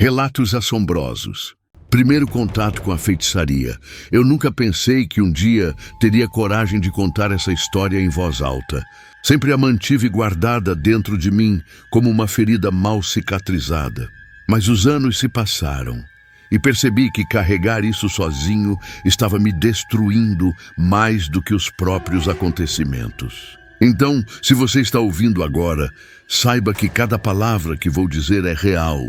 Relatos assombrosos. Primeiro contato com a feitiçaria. Eu nunca pensei que um dia teria coragem de contar essa história em voz alta. Sempre a mantive guardada dentro de mim como uma ferida mal cicatrizada. Mas os anos se passaram e percebi que carregar isso sozinho estava me destruindo mais do que os próprios acontecimentos. Então, se você está ouvindo agora, saiba que cada palavra que vou dizer é real.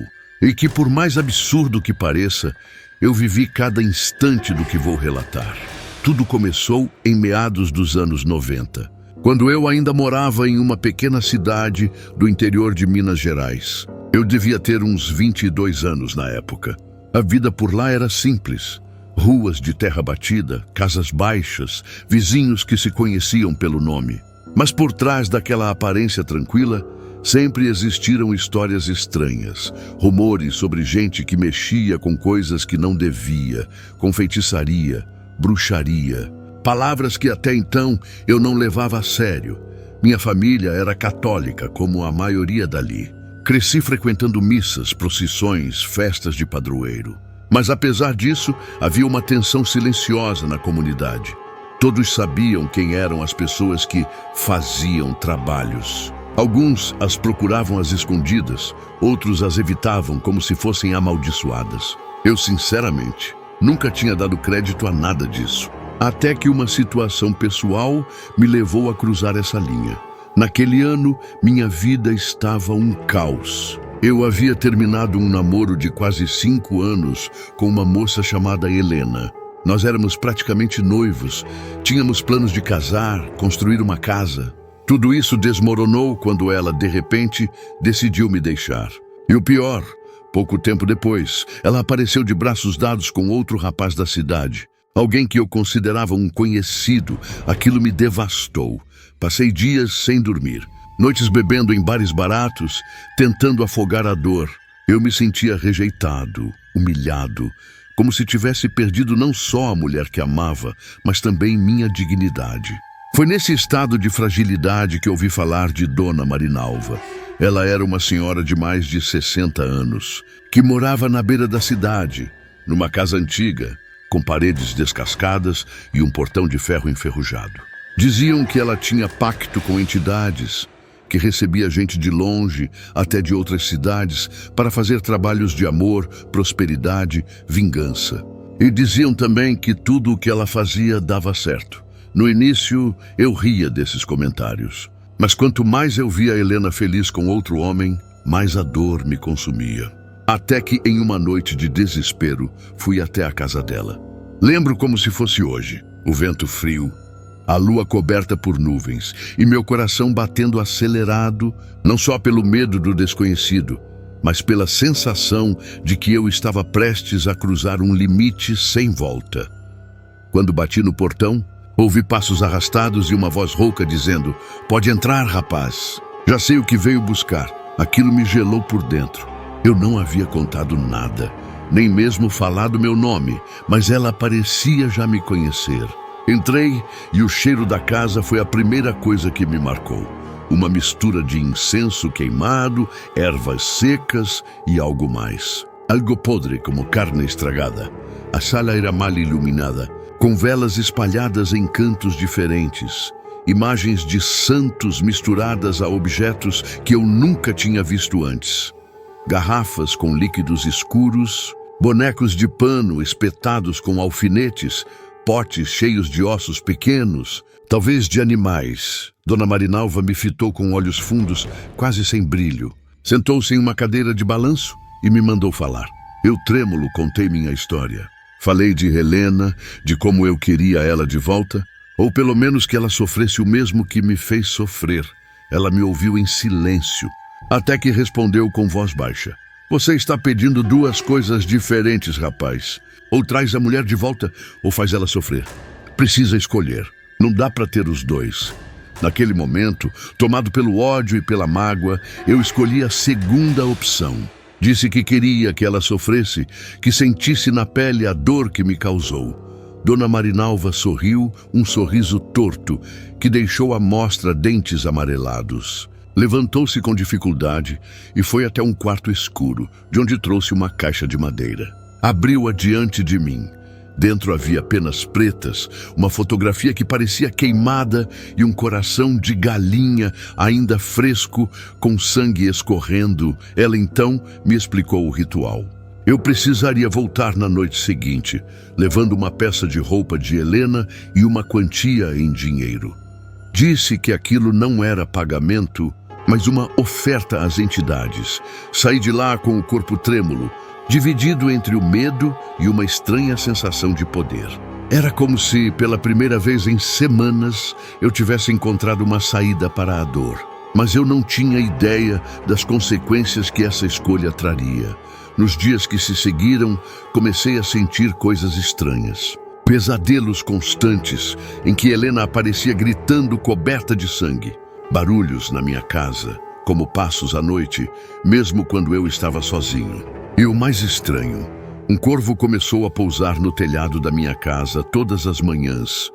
E que, por mais absurdo que pareça, eu vivi cada instante do que vou relatar. Tudo começou em meados dos anos 90, quando eu ainda morava em uma pequena cidade do interior de Minas Gerais. Eu devia ter uns 22 anos na época. A vida por lá era simples. Ruas de terra batida, casas baixas, vizinhos que se conheciam pelo nome. Mas por trás daquela aparência tranquila, sempre existiram histórias estranhas, rumores sobre gente que mexia com coisas que não devia, com feitiçaria, bruxaria, palavras que até então eu não levava a sério. Minha família era católica, como a maioria dali. Cresci frequentando missas, procissões, festas de padroeiro. Mas apesar disso, havia uma tensão silenciosa na comunidade. Todos sabiam quem eram as pessoas que faziam trabalhos. Alguns as procuravam às escondidas, outros as evitavam como se fossem amaldiçoadas. Eu, sinceramente, nunca tinha dado crédito a nada disso. Até que uma situação pessoal me levou a cruzar essa linha. Naquele ano, minha vida estava um caos. Eu havia terminado um namoro de quase 5 anos com uma moça chamada Helena. Nós éramos praticamente noivos, tínhamos planos de casar, construir uma casa. Tudo isso desmoronou quando ela, de repente, decidiu me deixar. E o pior, pouco tempo depois, ela apareceu de braços dados com outro rapaz da cidade. Alguém que eu considerava um conhecido. Aquilo me devastou. Passei dias sem dormir, noites bebendo em bares baratos, tentando afogar a dor. Eu me sentia rejeitado, humilhado, como se tivesse perdido não só a mulher que amava, mas também minha dignidade. Foi nesse estado de fragilidade que ouvi falar de Dona Marinalva. Ela era uma senhora de mais de 60 anos, que morava na beira da cidade, numa casa antiga, com paredes descascadas e um portão de ferro enferrujado. Diziam que ela tinha pacto com entidades, que recebia gente de longe, até de outras cidades, para fazer trabalhos de amor, prosperidade, vingança. E diziam também que tudo o que ela fazia dava certo. No início, eu ria desses comentários. Mas quanto mais eu via Helena feliz com outro homem, mais a dor me consumia. Até que, em uma noite de desespero, fui até a casa dela. Lembro como se fosse hoje, o vento frio, a lua coberta por nuvens e meu coração batendo acelerado, não só pelo medo do desconhecido, mas pela sensação de que eu estava prestes a cruzar um limite sem volta. Quando bati no portão, ouvi passos arrastados e uma voz rouca dizendo: "Pode entrar, rapaz. Já sei o que veio buscar." Aquilo me gelou por dentro. Eu não havia contado nada, nem mesmo falado meu nome, mas ela parecia já me conhecer. Entrei e o cheiro da casa foi a primeira coisa que me marcou. Uma mistura de incenso queimado, ervas secas e algo mais. Algo podre como carne estragada. A sala era mal iluminada, com velas espalhadas em cantos diferentes. Imagens de santos misturadas a objetos que eu nunca tinha visto antes. Garrafas com líquidos escuros, bonecos de pano espetados com alfinetes, potes cheios de ossos pequenos, talvez de animais. Dona Marinalva me fitou com olhos fundos, quase sem brilho. Sentou-se em uma cadeira de balanço e me mandou falar. Eu, trêmulo, contei minha história. Falei de Helena, de como eu queria ela de volta, ou pelo menos que ela sofresse o mesmo que me fez sofrer. Ela me ouviu em silêncio, até que respondeu com voz baixa: "Você está pedindo 2 coisas diferentes, rapaz. Ou traz a mulher de volta, ou faz ela sofrer. Precisa escolher. Não dá para ter os 2. Naquele momento, tomado pelo ódio e pela mágoa, eu escolhi a segunda opção. Disse que queria que ela sofresse, que sentisse na pele a dor que me causou. Dona Marinalva sorriu, um sorriso torto, que deixou à mostra dentes amarelados. Levantou-se com dificuldade e foi até um quarto escuro, de onde trouxe uma caixa de madeira. Abriu-a diante de mim. Dentro havia penas pretas, uma fotografia que parecia queimada e um coração de galinha ainda fresco, com sangue escorrendo. Ela então me explicou o ritual. Eu precisaria voltar na noite seguinte, levando uma peça de roupa de Helena e uma quantia em dinheiro. Disse que aquilo não era pagamento, mas uma oferta às entidades. Saí de lá com o corpo trêmulo, dividido entre o medo e uma estranha sensação de poder. Era como se, pela primeira vez em semanas, eu tivesse encontrado uma saída para a dor. Mas eu não tinha ideia das consequências que essa escolha traria. Nos dias que se seguiram, comecei a sentir coisas estranhas. Pesadelos constantes, em que Helena aparecia gritando coberta de sangue. Barulhos na minha casa, como passos à noite, mesmo quando eu estava sozinho. E o mais estranho, um corvo começou a pousar no telhado da minha casa todas as manhãs,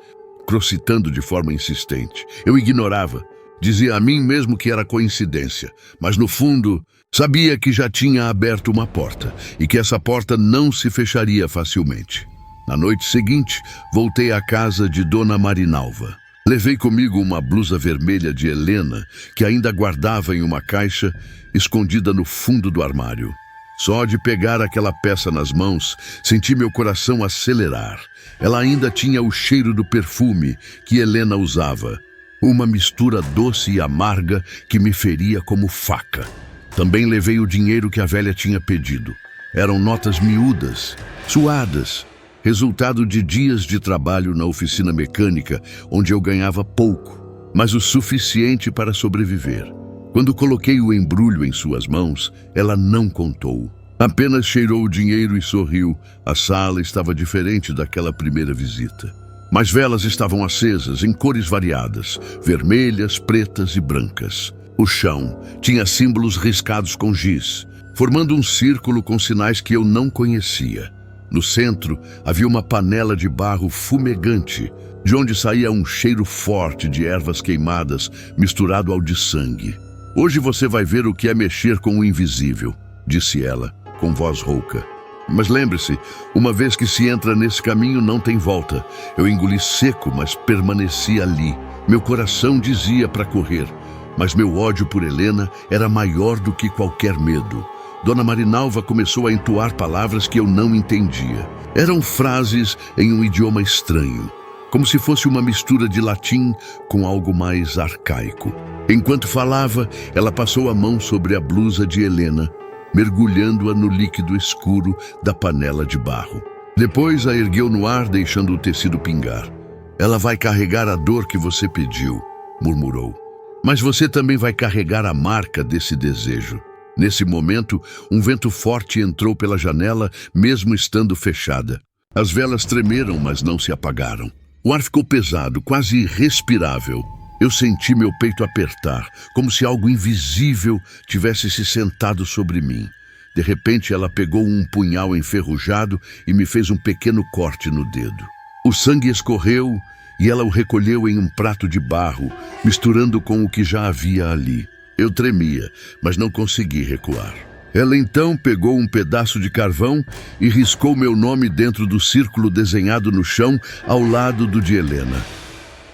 crocitando de forma insistente. Eu ignorava, dizia a mim mesmo que era coincidência, mas no fundo, sabia que já tinha aberto uma porta e que essa porta não se fecharia facilmente. Na noite seguinte, voltei à casa de Dona Marinalva. Levei comigo uma blusa vermelha de Helena, que ainda guardava em uma caixa, escondida no fundo do armário. Só de pegar aquela peça nas mãos, senti meu coração acelerar. Ela ainda tinha o cheiro do perfume que Helena usava. Uma mistura doce e amarga que me feria como faca. Também levei o dinheiro que a velha tinha pedido. Eram notas miúdas, suadas, resultado de dias de trabalho na oficina mecânica, onde eu ganhava pouco, mas o suficiente para sobreviver. Quando coloquei o embrulho em suas mãos, ela não contou. Apenas cheirou o dinheiro e sorriu. A sala estava diferente daquela primeira visita. Mas velas estavam acesas em cores variadas, vermelhas, pretas e brancas. O chão tinha símbolos riscados com giz, formando um círculo com sinais que eu não conhecia. No centro havia uma panela de barro fumegante, de onde saía um cheiro forte de ervas queimadas misturado ao de sangue. Hoje você vai ver o que é mexer com o invisível, disse ela, com voz rouca. Mas lembre-se, uma vez que se entra nesse caminho não tem volta. Eu engoli seco, mas permaneci ali. Meu coração dizia para correr, mas meu ódio por Helena era maior do que qualquer medo. Dona Marinalva começou a entoar palavras que eu não entendia. Eram frases em um idioma estranho, como se fosse uma mistura de latim com algo mais arcaico. Enquanto falava, ela passou a mão sobre a blusa de Helena, mergulhando-a no líquido escuro da panela de barro. Depois a ergueu no ar, deixando o tecido pingar. Ela vai carregar a dor que você pediu, murmurou. Mas você também vai carregar a marca desse desejo. Nesse momento, um vento forte entrou pela janela, mesmo estando fechada. As velas tremeram, mas não se apagaram. O ar ficou pesado, quase irrespirável. Eu senti meu peito apertar, como se algo invisível tivesse se sentado sobre mim. De repente, ela pegou um punhal enferrujado e me fez um pequeno corte no dedo. O sangue escorreu e ela o recolheu em um prato de barro, misturando com o que já havia ali. Eu tremia, mas não consegui recuar. Ela então pegou um pedaço de carvão e riscou meu nome dentro do círculo desenhado no chão ao lado do de Helena.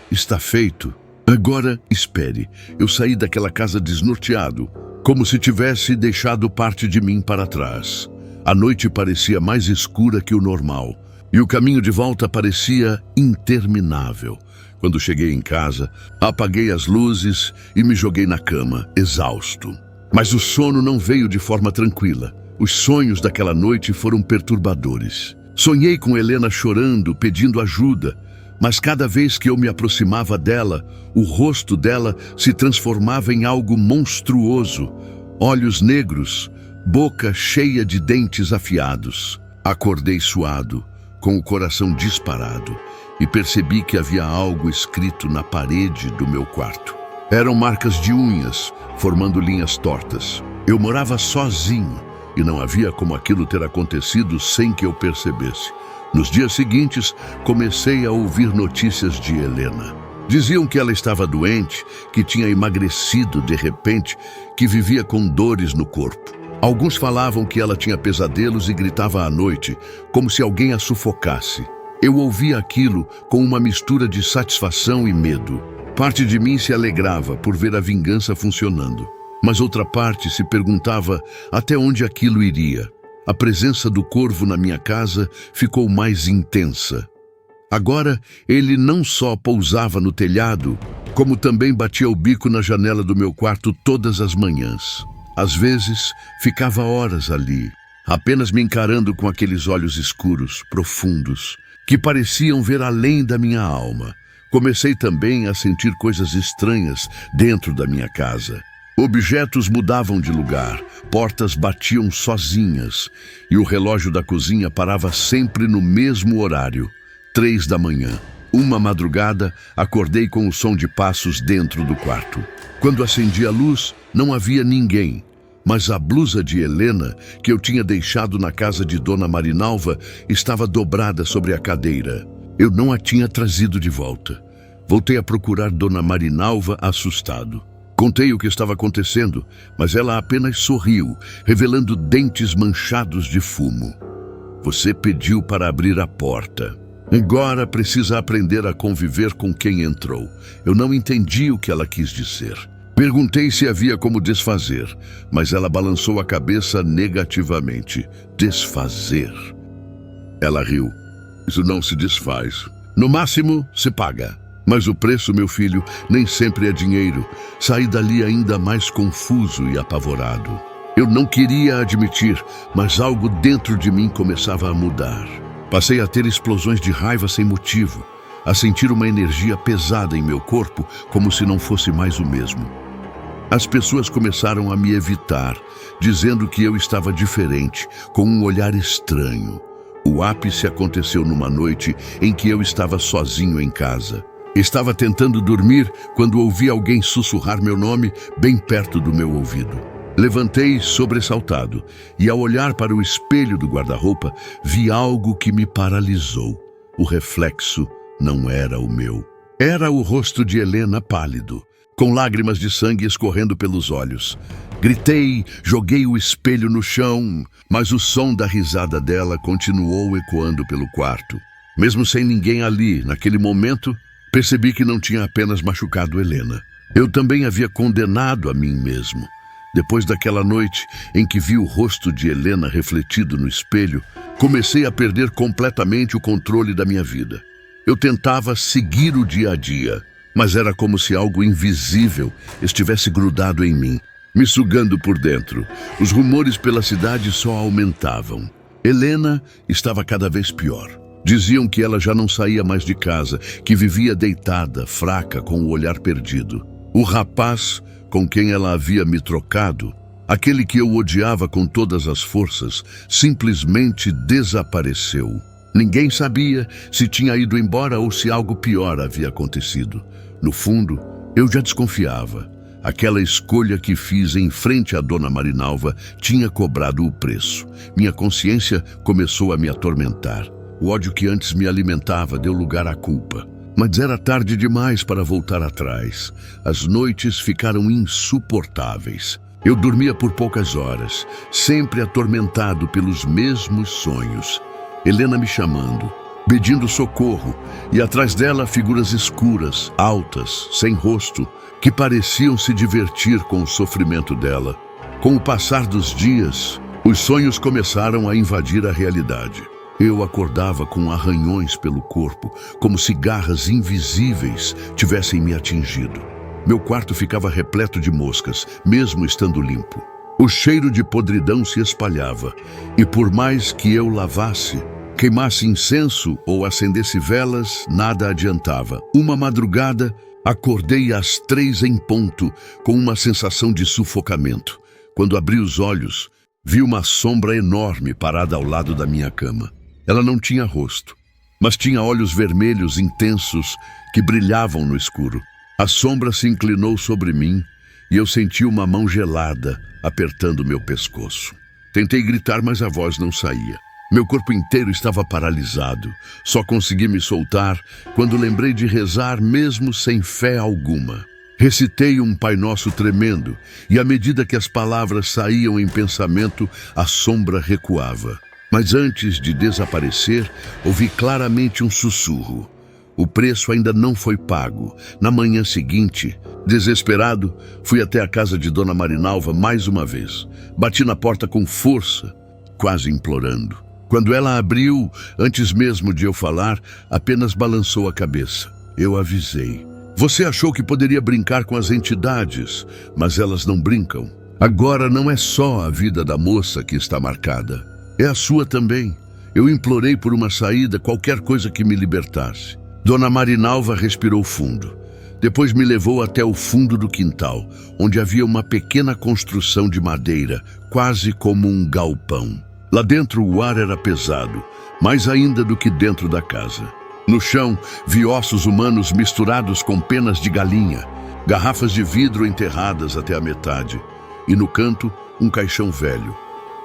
Está feito. Agora, espere. Eu saí daquela casa desnorteado, como se tivesse deixado parte de mim para trás. A noite parecia mais escura que o normal, e o caminho de volta parecia interminável. Quando cheguei em casa, apaguei as luzes e me joguei na cama, exausto. Mas o sono não veio de forma tranquila. Os sonhos daquela noite foram perturbadores. Sonhei com Helena chorando, pedindo ajuda, mas cada vez que eu me aproximava dela, o rosto dela se transformava em algo monstruoso. Olhos negros, boca cheia de dentes afiados. Acordei suado, com o coração disparado, e percebi que havia algo escrito na parede do meu quarto. Eram marcas de unhas, formando linhas tortas. Eu morava sozinho, e não havia como aquilo ter acontecido sem que eu percebesse. Nos dias seguintes, comecei a ouvir notícias de Helena. Diziam que ela estava doente, que tinha emagrecido de repente, que vivia com dores no corpo. Alguns falavam que ela tinha pesadelos e gritava à noite, como se alguém a sufocasse. Eu ouvia aquilo com uma mistura de satisfação e medo. Parte de mim se alegrava por ver a vingança funcionando, mas outra parte se perguntava até onde aquilo iria. A presença do corvo na minha casa ficou mais intensa. Agora, ele não só pousava no telhado, como também batia o bico na janela do meu quarto todas as manhãs. Às vezes, ficava horas ali, apenas me encarando com aqueles olhos escuros, profundos, que pareciam ver além da minha alma. Comecei também a sentir coisas estranhas dentro da minha casa. Objetos mudavam de lugar, portas batiam sozinhas e o relógio da cozinha parava sempre no mesmo horário, 3 da manhã. Uma madrugada, acordei com o som de passos dentro do quarto. Quando acendi a luz, não havia ninguém, mas a blusa de Helena, que eu tinha deixado na casa de Dona Marinalva, estava dobrada sobre a cadeira. Eu não a tinha trazido de volta. Voltei a procurar Dona Marinalva assustado. Contei o que estava acontecendo, mas ela apenas sorriu, revelando dentes manchados de fumo. Você pediu para abrir a porta. Agora precisa aprender a conviver com quem entrou. Eu não entendi o que ela quis dizer. Perguntei se havia como desfazer, mas ela balançou a cabeça negativamente. Desfazer. Ela riu. Isso não se desfaz. No máximo, se paga. Mas o preço, meu filho, nem sempre é dinheiro. Saí dali ainda mais confuso e apavorado. Eu não queria admitir, mas algo dentro de mim começava a mudar. Passei a ter explosões de raiva sem motivo, a sentir uma energia pesada em meu corpo, como se não fosse mais o mesmo. As pessoas começaram a me evitar, dizendo que eu estava diferente, com um olhar estranho. O ápice aconteceu numa noite em que eu estava sozinho em casa. Estava tentando dormir quando ouvi alguém sussurrar meu nome bem perto do meu ouvido. Levantei sobressaltado e, ao olhar para o espelho do guarda-roupa, vi algo que me paralisou. O reflexo não era o meu. Era o rosto de Helena pálido, com lágrimas de sangue escorrendo pelos olhos. Gritei, joguei o espelho no chão, mas o som da risada dela continuou ecoando pelo quarto. Mesmo sem ninguém ali, naquele momento, percebi que não tinha apenas machucado Helena. Eu também havia condenado a mim mesmo. Depois daquela noite em que vi o rosto de Helena refletido no espelho, comecei a perder completamente o controle da minha vida. Eu tentava seguir o dia a dia, mas era como se algo invisível estivesse grudado em mim, me sugando por dentro. Os rumores pela cidade só aumentavam. Helena estava cada vez pior. Diziam que ela já não saía mais de casa, que vivia deitada, fraca, com o olhar perdido. O rapaz com quem ela havia me trocado, aquele que eu odiava com todas as forças, simplesmente desapareceu. Ninguém sabia se tinha ido embora ou se algo pior havia acontecido. No fundo, eu já desconfiava. Aquela escolha que fiz em frente à Dona Marinalva tinha cobrado o preço. Minha consciência começou a me atormentar. O ódio que antes me alimentava deu lugar à culpa. Mas era tarde demais para voltar atrás. As noites ficaram insuportáveis. Eu dormia por poucas horas, sempre atormentado pelos mesmos sonhos. Helena me chamando, pedindo socorro, e atrás dela figuras escuras, altas, sem rosto, que pareciam se divertir com o sofrimento dela. Com o passar dos dias, os sonhos começaram a invadir a realidade. Eu acordava com arranhões pelo corpo, como se garras invisíveis tivessem me atingido. Meu quarto ficava repleto de moscas, mesmo estando limpo. O cheiro de podridão se espalhava, e por mais que eu lavasse, queimasse incenso ou acendesse velas, nada adiantava. Uma madrugada, acordei às 3 em ponto, com uma sensação de sufocamento. Quando abri os olhos, vi uma sombra enorme parada ao lado da minha cama. Ela não tinha rosto, mas tinha olhos vermelhos intensos que brilhavam no escuro. A sombra se inclinou sobre mim e eu senti uma mão gelada apertando meu pescoço. Tentei gritar, mas a voz não saía. Meu corpo inteiro estava paralisado. Só consegui me soltar quando lembrei de rezar mesmo sem fé alguma. Recitei um Pai Nosso tremendo, e à medida que as palavras saíam em pensamento, a sombra recuava. Mas antes de desaparecer, ouvi claramente um sussurro. O preço ainda não foi pago. Na manhã seguinte, desesperado, fui até a casa de Dona Marinalva mais uma vez. Bati na porta com força, quase implorando. Quando ela abriu, antes mesmo de eu falar, apenas balançou a cabeça. Eu avisei. Você achou que poderia brincar com as entidades, mas elas não brincam. Agora não é só a vida da moça que está marcada. É a sua também. Eu implorei por uma saída, qualquer coisa que me libertasse. Dona Marinalva respirou fundo. Depois me levou até o fundo do quintal, onde havia uma pequena construção de madeira, quase como um galpão. Lá dentro o ar era pesado, mais ainda do que dentro da casa. No chão, vi ossos humanos misturados com penas de galinha, garrafas de vidro enterradas até a metade, e no canto, um caixão velho,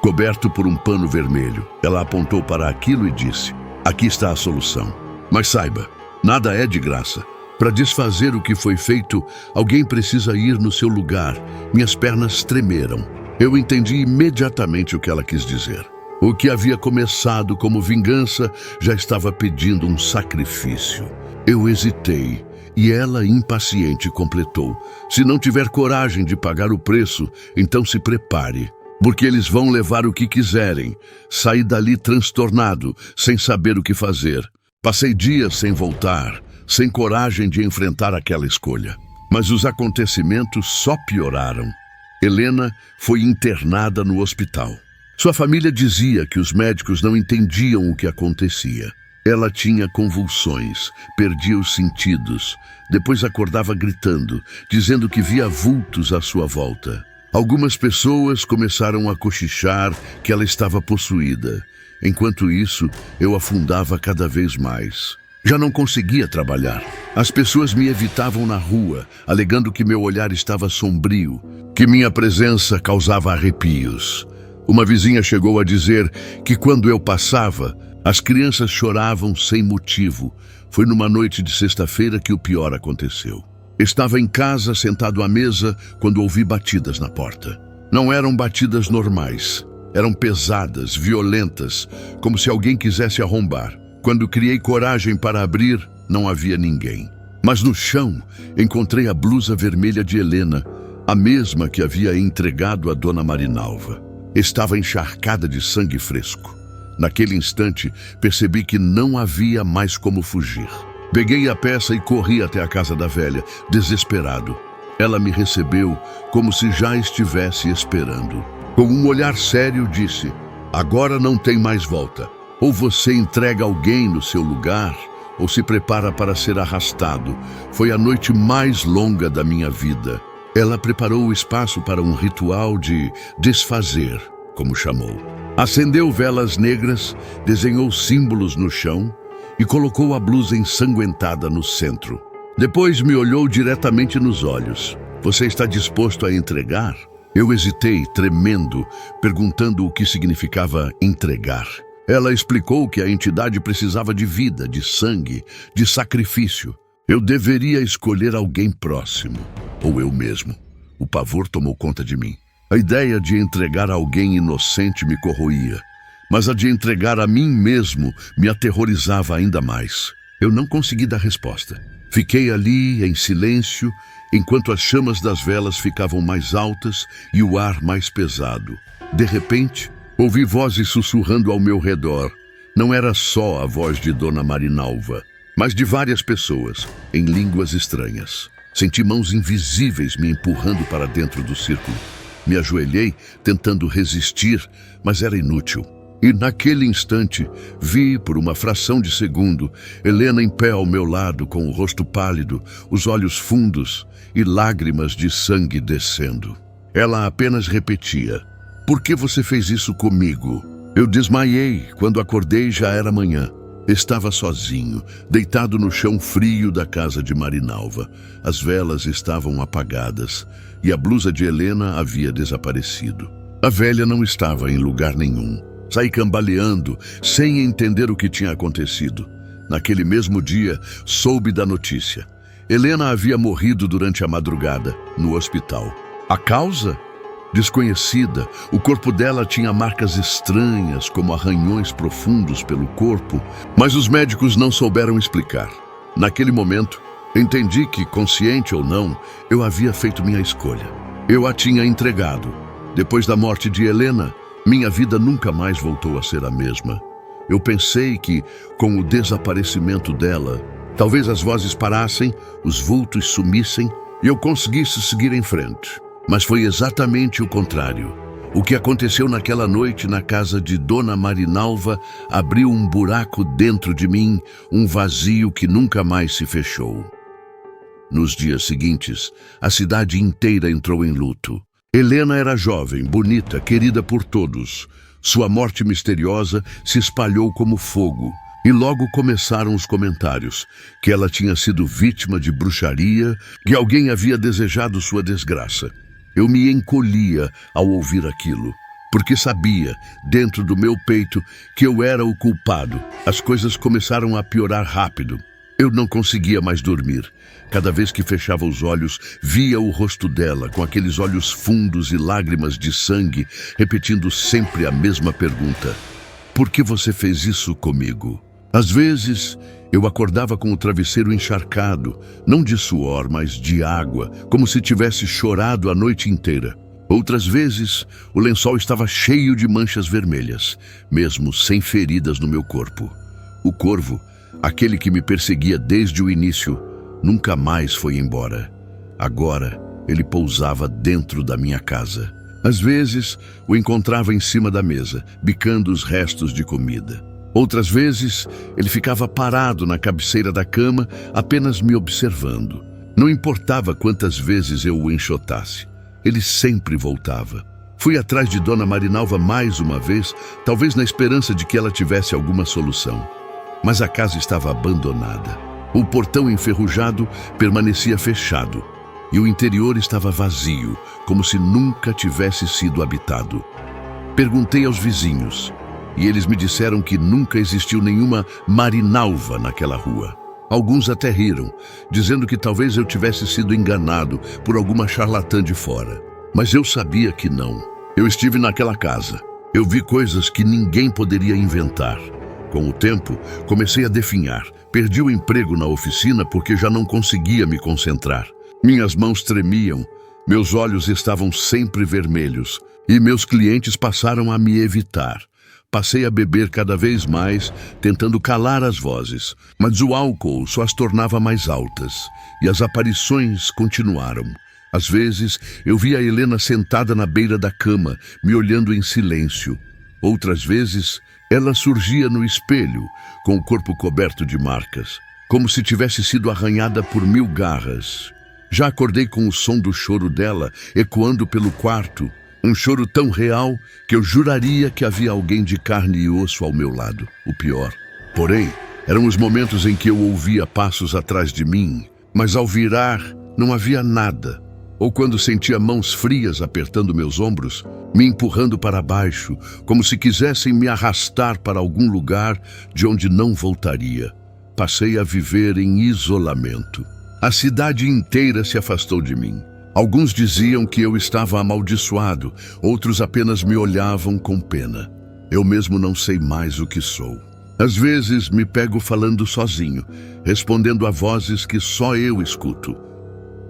coberto por um pano vermelho. Ela apontou para aquilo e disse: aqui está a solução. Mas saiba, nada é de graça. Para desfazer o que foi feito, alguém precisa ir no seu lugar. Minhas pernas tremeram. Eu entendi imediatamente o que ela quis dizer. O que havia começado como vingança já estava pedindo um sacrifício. Eu hesitei e ela, impaciente, completou: se não tiver coragem de pagar o preço, então se prepare, porque eles vão levar o que quiserem. Saí dali transtornado, sem saber o que fazer. Passei dias sem voltar, sem coragem de enfrentar aquela escolha. Mas os acontecimentos só pioraram. Helena foi internada no hospital. Sua família dizia que os médicos não entendiam o que acontecia. Ela tinha convulsões, perdia os sentidos, depois acordava gritando, dizendo que via vultos à sua volta. Algumas pessoas começaram a cochichar que ela estava possuída. Enquanto isso, eu afundava cada vez mais. Já não conseguia trabalhar. As pessoas me evitavam na rua, alegando que meu olhar estava sombrio, que minha presença causava arrepios. Uma vizinha chegou a dizer que quando eu passava, as crianças choravam sem motivo. Foi numa noite de sexta-feira que o pior aconteceu. Estava em casa, sentado à mesa, quando ouvi batidas na porta. Não eram batidas normais. Eram pesadas, violentas, como se alguém quisesse arrombar. Quando criei coragem para abrir, não havia ninguém. Mas no chão, encontrei a blusa vermelha de Helena, a mesma que havia entregado a Dona Marinalva. Estava encharcada de sangue fresco. Naquele instante, percebi que não havia mais como fugir. Peguei a peça e corri até a casa da velha, desesperado. Ela me recebeu como se já estivesse esperando. Com um olhar sério, disse: agora não tem mais volta. Ou você entrega alguém no seu lugar, ou se prepara para ser arrastado. Foi a noite mais longa da minha vida. Ela preparou o espaço para um ritual de desfazer, como chamou. Acendeu velas negras, desenhou símbolos no chão e colocou a blusa ensanguentada no centro. Depois me olhou diretamente nos olhos. Você está disposto a entregar? Eu hesitei, tremendo, perguntando o que significava entregar. Ela explicou que a entidade precisava de vida, de sangue, de sacrifício. Eu deveria escolher alguém próximo, ou eu mesmo. O pavor tomou conta de mim. A ideia de entregar a alguém inocente me corroía, mas a de entregar a mim mesmo me aterrorizava ainda mais. Eu não consegui dar resposta. Fiquei ali, em silêncio, enquanto as chamas das velas ficavam mais altas e o ar mais pesado. De repente, ouvi vozes sussurrando ao meu redor. Não era só a voz de Dona Marinalva, mas de várias pessoas, em línguas estranhas. Senti mãos invisíveis me empurrando para dentro do círculo. Me ajoelhei, tentando resistir, mas era inútil. E naquele instante, vi, por uma fração de segundo, Helena em pé ao meu lado, com o rosto pálido, os olhos fundos e lágrimas de sangue descendo. Ela apenas repetia: "Por que você fez isso comigo?" Eu desmaiei. Quando acordei, já era manhã. Estava sozinho, deitado no chão frio da casa de Marinalva. As velas estavam apagadas e a blusa de Helena havia desaparecido. A velha não estava em lugar nenhum. Saí cambaleando, sem entender o que tinha acontecido. Naquele mesmo dia, soube da notícia. Helena havia morrido durante a madrugada, no hospital. A causa? Desconhecida. O corpo dela tinha marcas estranhas, como arranhões profundos pelo corpo, mas os médicos não souberam explicar. Naquele momento, entendi que, consciente ou não, eu havia feito minha escolha. Eu a tinha entregado. Depois da morte de Helena, minha vida nunca mais voltou a ser a mesma. Eu pensei que, com o desaparecimento dela, talvez as vozes parassem, os vultos sumissem e eu conseguisse seguir em frente. Mas foi exatamente o contrário. O que aconteceu naquela noite na casa de Dona Marinalva abriu um buraco dentro de mim, um vazio que nunca mais se fechou. Nos dias seguintes, a cidade inteira entrou em luto. Helena era jovem, bonita, querida por todos. Sua morte misteriosa se espalhou como fogo. E logo começaram os comentários, que ela tinha sido vítima de bruxaria, que alguém havia desejado sua desgraça. Eu me encolhia ao ouvir aquilo, porque sabia, dentro do meu peito, que eu era o culpado. As coisas começaram a piorar rápido. Eu não conseguia mais dormir. Cada vez que fechava os olhos, via o rosto dela, com aqueles olhos fundos e lágrimas de sangue, repetindo sempre a mesma pergunta: por que você fez isso comigo? Às vezes, eu acordava com o travesseiro encharcado, não de suor, mas de água, como se tivesse chorado a noite inteira. Outras vezes, o lençol estava cheio de manchas vermelhas, mesmo sem feridas no meu corpo. O corvo, aquele que me perseguia desde o início, nunca mais foi embora. Agora, ele pousava dentro da minha casa. Às vezes, o encontrava em cima da mesa, bicando os restos de comida. Outras vezes, ele ficava parado na cabeceira da cama, apenas me observando. Não importava quantas vezes eu o enxotasse, ele sempre voltava. Fui atrás de Dona Marinalva mais uma vez, talvez na esperança de que ela tivesse alguma solução. Mas a casa estava abandonada. O portão enferrujado permanecia fechado, e o interior estava vazio, como se nunca tivesse sido habitado. Perguntei aos vizinhos, e eles me disseram que nunca existiu nenhuma Marinalva naquela rua. Alguns até riram, dizendo que talvez eu tivesse sido enganado por alguma charlatã de fora. Mas eu sabia que não. Eu estive naquela casa. Eu vi coisas que ninguém poderia inventar. Com o tempo, comecei a definhar. Perdi o emprego na oficina porque já não conseguia me concentrar. Minhas mãos tremiam, meus olhos estavam sempre vermelhos e meus clientes passaram a me evitar. Passei a beber cada vez mais, tentando calar as vozes, mas o álcool só as tornava mais altas, e as aparições continuaram. Às vezes, eu via a Helena sentada na beira da cama, me olhando em silêncio. Outras vezes, ela surgia no espelho, com o corpo coberto de marcas, como se tivesse sido arranhada por 1000 garras. Já acordei com o som do choro dela ecoando pelo quarto, um choro tão real que eu juraria que havia alguém de carne e osso ao meu lado. O pior, porém, eram os momentos em que eu ouvia passos atrás de mim, mas ao virar não havia nada. Ou quando sentia mãos frias apertando meus ombros, me empurrando para baixo, como se quisessem me arrastar para algum lugar de onde não voltaria. Passei a viver em isolamento. A cidade inteira se afastou de mim. Alguns diziam que eu estava amaldiçoado, outros apenas me olhavam com pena. Eu mesmo não sei mais o que sou. Às vezes me pego falando sozinho, respondendo a vozes que só eu escuto.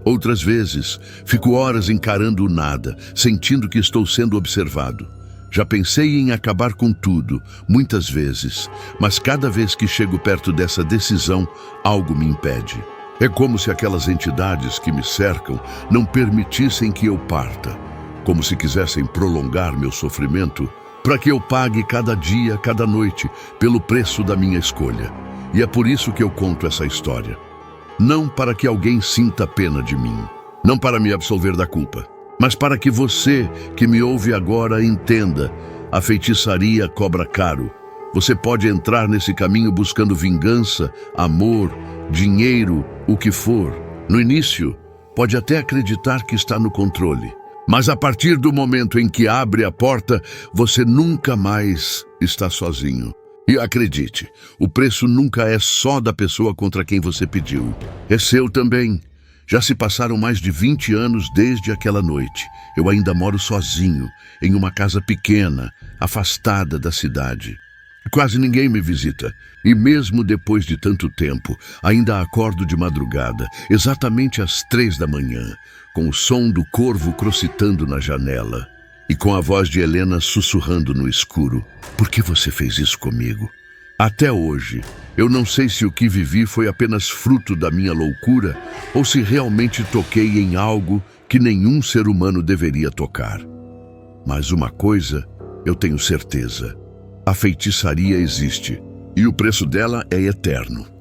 Outras vezes fico horas encarando o nada, sentindo que estou sendo observado. Já pensei em acabar com tudo, muitas vezes, mas cada vez que chego perto dessa decisão, algo me impede. É como se aquelas entidades que me cercam não permitissem que eu parta, como se quisessem prolongar meu sofrimento para que eu pague cada dia, cada noite, pelo preço da minha escolha. E é por isso que eu conto essa história. Não para que alguém sinta pena de mim, não para me absolver da culpa, mas para que você, que me ouve agora, entenda: a feitiçaria cobra caro. Você pode entrar nesse caminho buscando vingança, amor, dinheiro, o que for. No início, pode até acreditar que está no controle, mas a partir do momento em que abre a porta, você nunca mais está sozinho. E acredite, o preço nunca é só da pessoa contra quem você pediu. É seu também. Já se passaram mais de 20 anos desde aquela noite. Eu ainda moro sozinho, em uma casa pequena, afastada da cidade. Quase ninguém me visita. E mesmo depois de tanto tempo, ainda acordo de madrugada, exatamente às 3 da manhã, com o som do corvo crocitando na janela e com a voz de Helena sussurrando no escuro. Por que você fez isso comigo? Até hoje, eu não sei se o que vivi foi apenas fruto da minha loucura ou se realmente toquei em algo que nenhum ser humano deveria tocar. Mas uma coisa eu tenho certeza: a feitiçaria existe e o preço dela é eterno.